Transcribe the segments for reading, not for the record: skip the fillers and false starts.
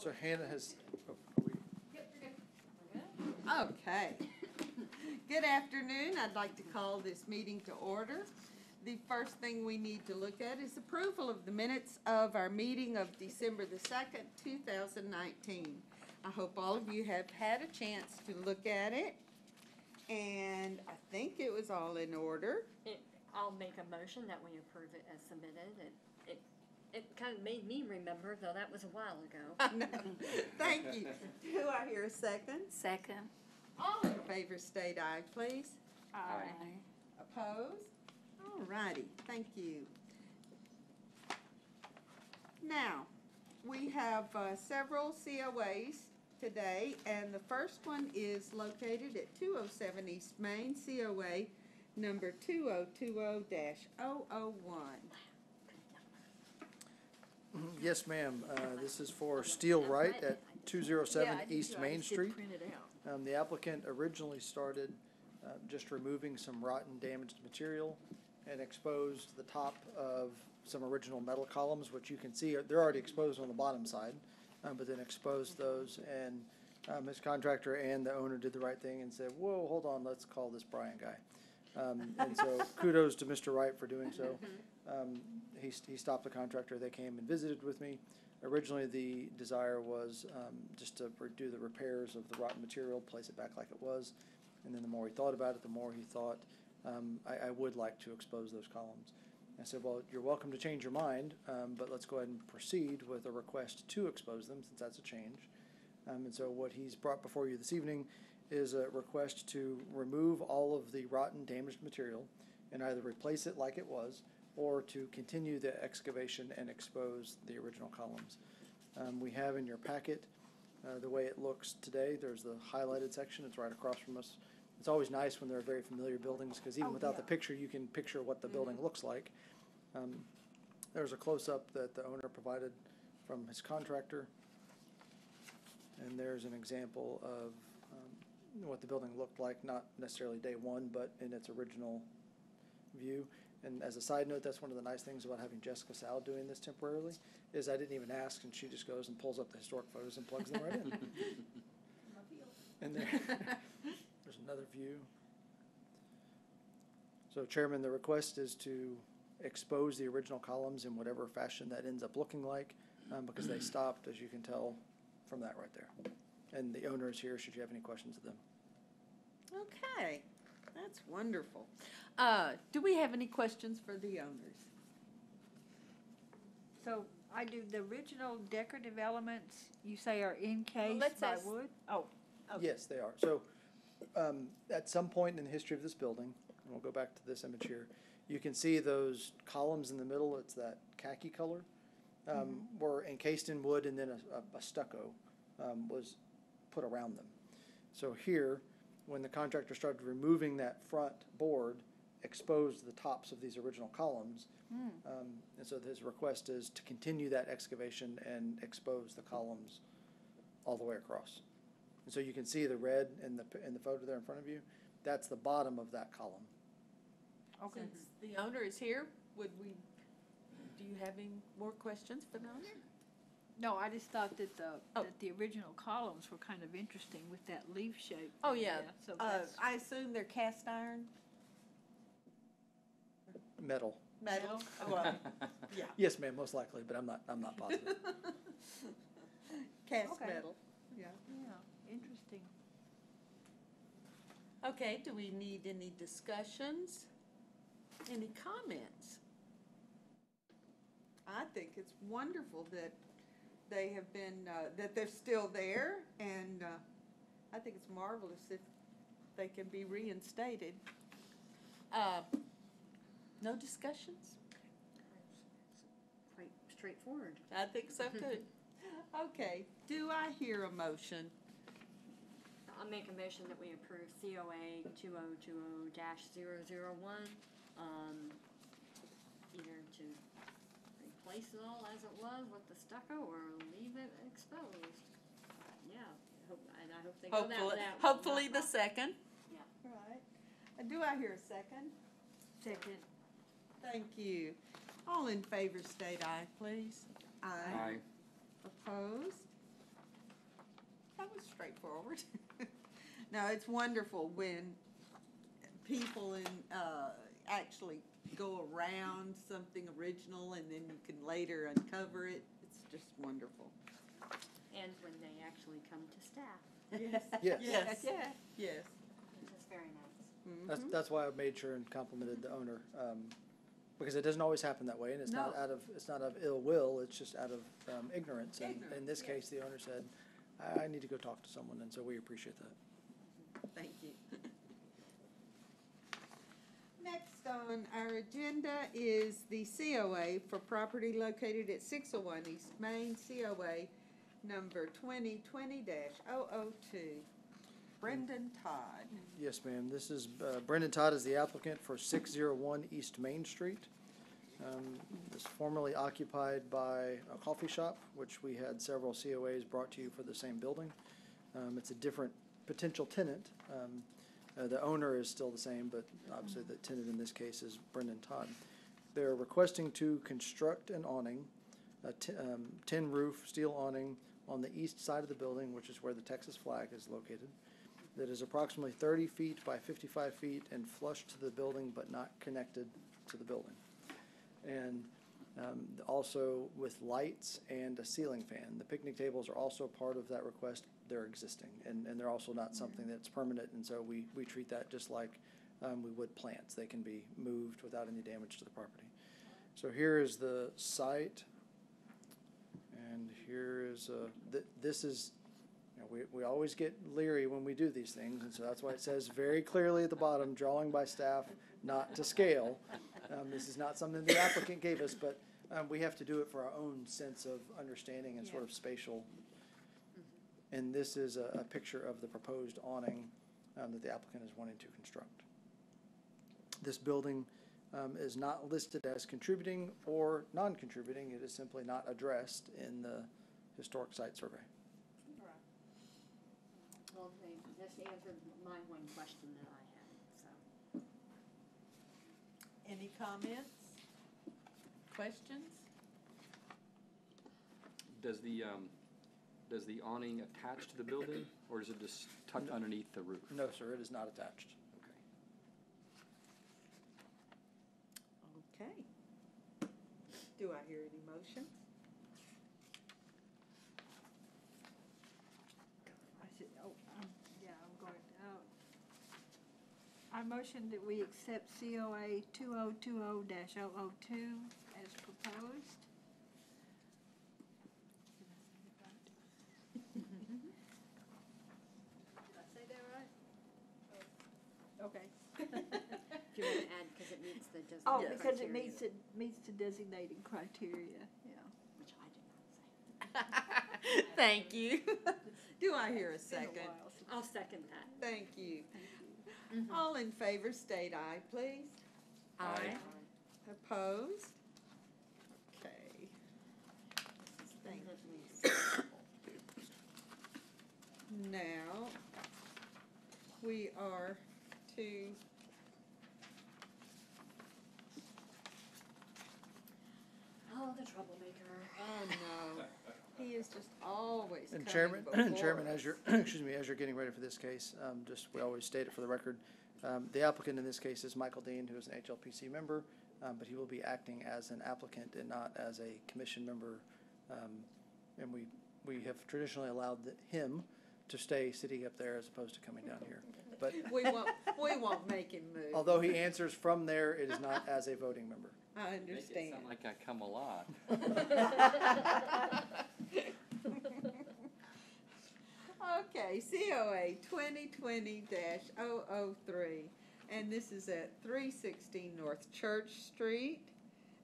So Hannah has, Okay. Good afternoon. I'd like to call this meeting to order. The first thing we need to look at is approval of the minutes of our meeting of December the 2nd, 2019. I hope all of you have had a chance to look at it, and I think it was all in order. I'll make a motion that we approve it as submitted. It kind of made me remember, though that was a while ago. No, thank you. Do I hear a second? Second. All in favor state aye, please. Aye. Opposed? All righty, thank you. Now, we have several COAs today, and the first one is located at 207 East Main, COA number 2020-001. yes, ma'am, this is for Steel Right at 207 East Main Street. The applicant originally started just removing some rotten, damaged material and exposed the top of some original metal columns, which you can see, they're already exposed on the bottom side, but then exposed those, and his contractor and the owner did the right thing and said, whoa, hold on, let's call this Brian guy. And so kudos to Mr. Wright for doing so. He stopped the contractor. They came and visited with me. Originally, the desire was just to do the repairs of the rotten material, place it back like it was. And then the more he thought about it, the more he thought, I would like to expose those columns. I said, well, you're welcome to change your mind, but let's go ahead and proceed with a request to expose them, since that's a change. And so what he's brought before you this evening is a request to remove all of the rotten, damaged material and either replace it like it was or to continue the excavation and expose the original columns. We have in your packet the way it looks today. There's the highlighted section. It's right across from us. It's always nice when there are very familiar buildings because even without the picture, you can picture what the building looks like. There's a close-up that the owner provided from his contractor. And there's an example of what the building looked like, not necessarily day one, but in its original view. And as a side note, that's one of the nice things about having Jessica Sal doing this temporarily, is I didn't even ask, and she just goes and pulls up the historic photos and plugs them right in. And there's another view. So Chairman, the request is to expose the original columns in whatever fashion that ends up looking like, because they stopped, as you can tell from that right there. And the owner is here should you have any questions of them. Okay, that's wonderful. Do we have any questions for the owners? So I do the original decorative elements you say are encased by wood? Oh, okay. Yes, they are. So at some point in the history of this building, and we'll go back to this image here, you can see those columns in the middle. It's that khaki color, were encased in wood, and then a stucco was put around them. So here, when the contractor started removing that front board, exposed the tops of these original columns. And so his request is to continue that excavation and expose the columns all the way across. And so you can see the red in the photo there in front of you. That's the bottom of that column. Okay. Since the owner is here, do you have any more questions for the owner? No, I just thought that the original columns were kind of interesting with that leaf shape. Oh, yeah. So I assume they're cast iron? Metal. Metal? Well, yeah. Yes, ma'am, most likely, but I'm not positive. Cast Okay. metal, yeah. Yeah, interesting. Okay, do we need any discussions? Any comments? I think it's wonderful that they have been, that they're still there, and I think it's marvelous if they can be reinstated. No discussions? Quite straightforward. I think so too. Okay, do I hear a motion? I'll make a motion that we approve COA 2020-001, either to replace it all as it was with the stucco or leave it exposed. Yeah, I hope they go that route. Hopefully the second. Yeah. Right. Do I hear a second? Second. Thank you. All in favor state aye, please. Aye. Opposed? straightforward. No, it's wonderful when people actually go around something original and then you can later uncover it. It's just wonderful. And when they actually come to staff. Yes. Yes. Yes. Yes. Which is very nice. That's why I made sure and complimented the owner, because it doesn't always happen that way, and it's not out of ill will. It's just out of ignorance. And in this case, the owner said, "I need to go talk to someone," and so we appreciate that. Thank you. Next on our agenda is the COA for property located at 601 East Main, COA number 2020-002. Brendan Todd. Yes, ma'am. This is Brendan Todd is the applicant for 601 East Main Street. It's formerly occupied by a coffee shop, which we had several COAs brought to you for the same building. It's a different potential tenant. The owner is still the same, but obviously the tenant in this case is Brendan Todd. They're requesting to construct an awning, a tin roof steel awning on the east side of the building, which is where the Texas flag is located, that is approximately 30 feet by 55 feet and flush to the building but not connected to the building. And also with lights and a ceiling fan. The picnic tables are also part of that request. They're existing, and they're also not something that's permanent, and so we treat that just like we would plants. They can be moved without any damage to the property. So here is the site, and here is, this is, we always get leery when we do these things, and so that's why it says very clearly at the bottom, drawing by staff, not to scale. This is not something the applicant gave us, but we have to do it for our own sense of understanding and sort of spatial. And this is a picture of the proposed awning that the applicant is wanting to construct. This building is not listed as contributing or non-contributing. It is simply not addressed in the historic site survey. Well, they just answered my one question that I had, so. Any comments? Questions? Does the awning attach to the building, or is it just tucked underneath the roof? No, sir, it is not attached. Okay. Okay. Do I hear any motion? I'm going, I motion that we accept COA 2020-002 as proposed. Did I say that right? Okay. If you want to add, because it meets the designated Oh, criteria. because it meets the designated criteria, yeah. Which I did not say. Thank you. Do I hear a It's been a second? while since- I'll second that. Thank you. Thank you. All in favor state aye, please. Aye. Opposed? Okay. Thank you. Now, we are to Oh, the troublemaker. oh no, he is just always And coming Chairman, before as you're, us. excuse me, as you're getting ready for this case, we always state it for the record. The applicant in this case is Michael Dean, who is an HLPC member, but he will be acting as an applicant and not as a commission member. And we have traditionally allowed him to stay sitting up there as opposed to coming down here. But We won't make him move. although he answers from there, it is not as a voting member. I Make it understand. sound like I come a lot. Okay, COA 2020-003, and this is at 316 North Church Street.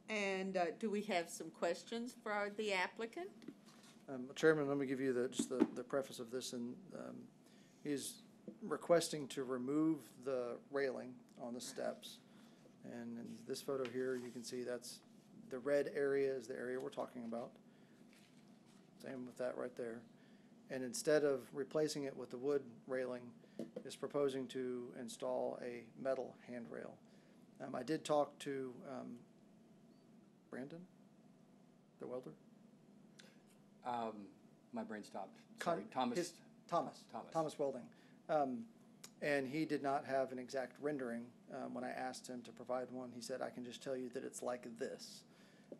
And do we have some questions for the applicant? Chairman, let me give you just the preface of this, and he's requesting to remove the railing on the steps. And in this photo here, you can see that's the red area is the area we're talking about. Same with that right there. And instead of replacing it with the wood railing, is proposing to install a metal handrail. I did talk to Brandon, the welder. My brain stopped. Sorry, Thomas. Thomas Welding. And he did not have an exact rendering. When I asked him to provide one, he said, I can just tell you that it's like this.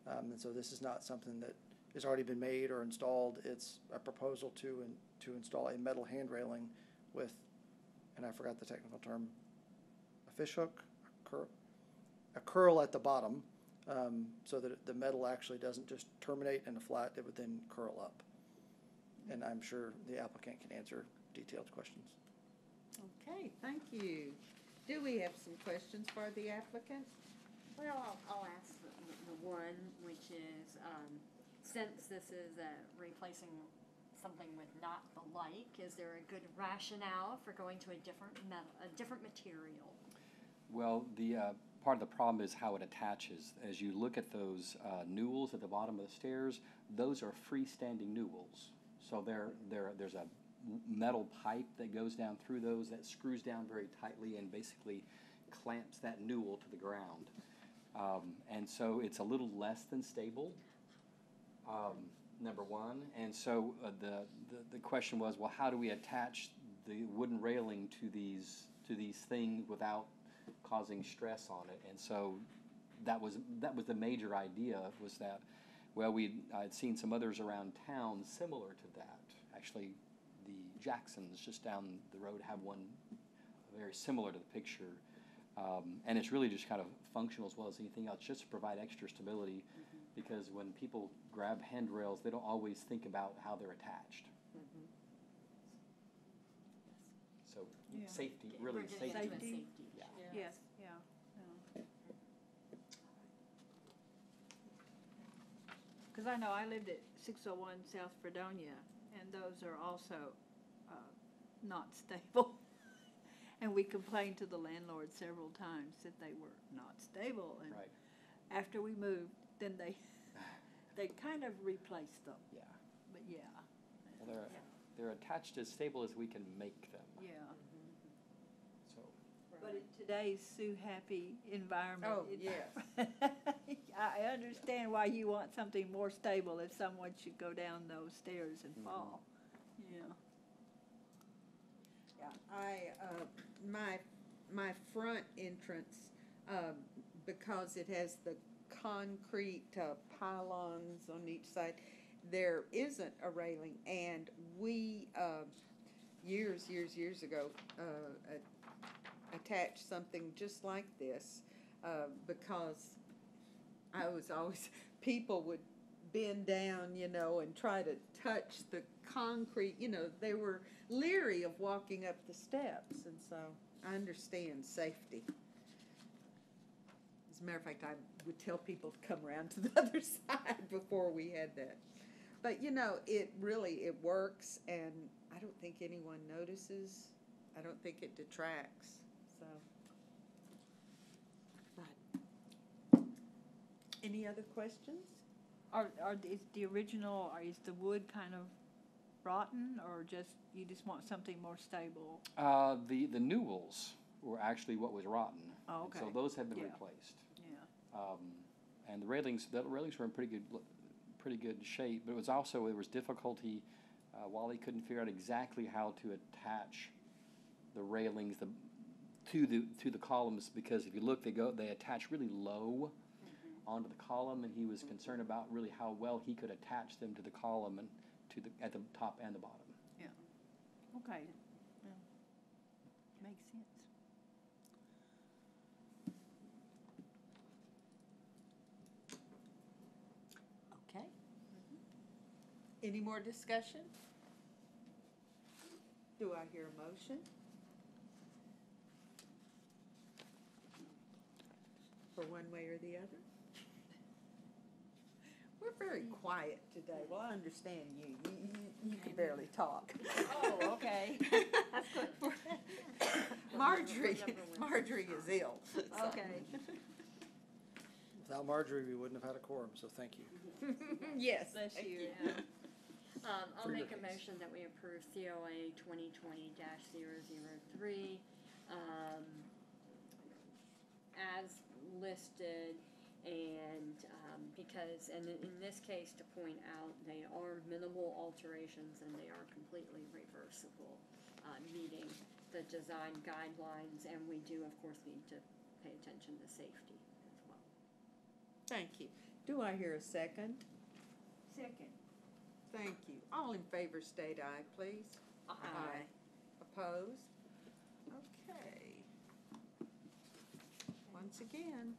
And so this is not something that has already been made or installed. It's a proposal to install a metal hand railing with, and I forgot the technical term, a fish hook, a curl at the bottom, so that the metal actually doesn't just terminate in a flat, it would then curl up. And I'm sure the applicant can answer detailed questions. Okay, thank you. Do we have some questions for the applicant? Well, I'll ask the one, which is, since this is replacing something with not the like, is there a good rationale for going to a different material? Well, the part of the problem is how it attaches. As you look at those newels at the bottom of the stairs, those are freestanding newels. So there's a metal pipe that goes down through those that screws down very tightly and basically clamps that newel to the ground. And so it's a little less than stable, number one. And so the question was, well, how do we attach the wooden railing to these things without causing stress on it? And so that was the major idea, was that, well, I'd seen some others around town similar to that. Actually, the Jacksons just down the road have one very similar to the picture. And it's really just kind of functional as well as anything else, just to provide extra stability, because when people grab handrails, they don't always think about how they're attached. So Yeah. safety, really safety. Safety. Yeah. Yes, yeah. Because I know I lived at 601 South Fredonia, and those are also not stable. And we complained to the landlord several times that they were not stable. And Right. after we moved, then they kind of replaced them. Yeah. But yeah. Well, they're attached as stable as we can make them. Yeah. So. But in today's Sue Happy environment. Oh, yes. I understand why you want something more stable if someone should go down those stairs and fall. Yeah. Yeah, my front entrance, because it has the concrete pylons on each side, there isn't a railing, and we years ago attached something just like this because I was always, people would bend down, and try to touch the concrete, they were leery of walking up the steps, and so I understand safety. As a matter of fact, I would tell people to come around to the other side before we had that. But, it works, and I don't think anyone notices. I don't think it detracts, so. But, any other questions? Is the original, or is the wood kind of rotten, or you just want something more stable? The newels were actually what was rotten. Oh, okay. And so those have been Yeah. replaced. Yeah. And the railings were in pretty good shape, but there was difficulty. Wally couldn't figure out exactly how to attach the railings to the columns, because if you look, they attach really low onto the column, and he was concerned about really how well he could attach them to the column and at the top and the bottom. Yeah. Okay. Yeah. Makes sense. Okay. Any more discussion? Do I hear a motion? For one way or the other? We're very quiet today. Well, I understand you. You can barely talk. Oh, okay. Marjorie is ill. so. Okay. Without Marjorie, we wouldn't have had a quorum, so thank you. Yes. Bless thank you. I'll For your make a case. motion that we approve COA 2020-003, as listed, And, because, and in this case, to point out, they are minimal alterations and they are completely reversible, meeting the design guidelines, and we do, of course, need to pay attention to safety as well. Thank you. Do I hear a second? Second. Thank you. All in favor state aye, please. Aye. Opposed? Okay. Once again,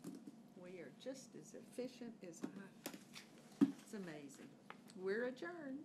we are just as efficient as I. It's amazing. We're adjourned.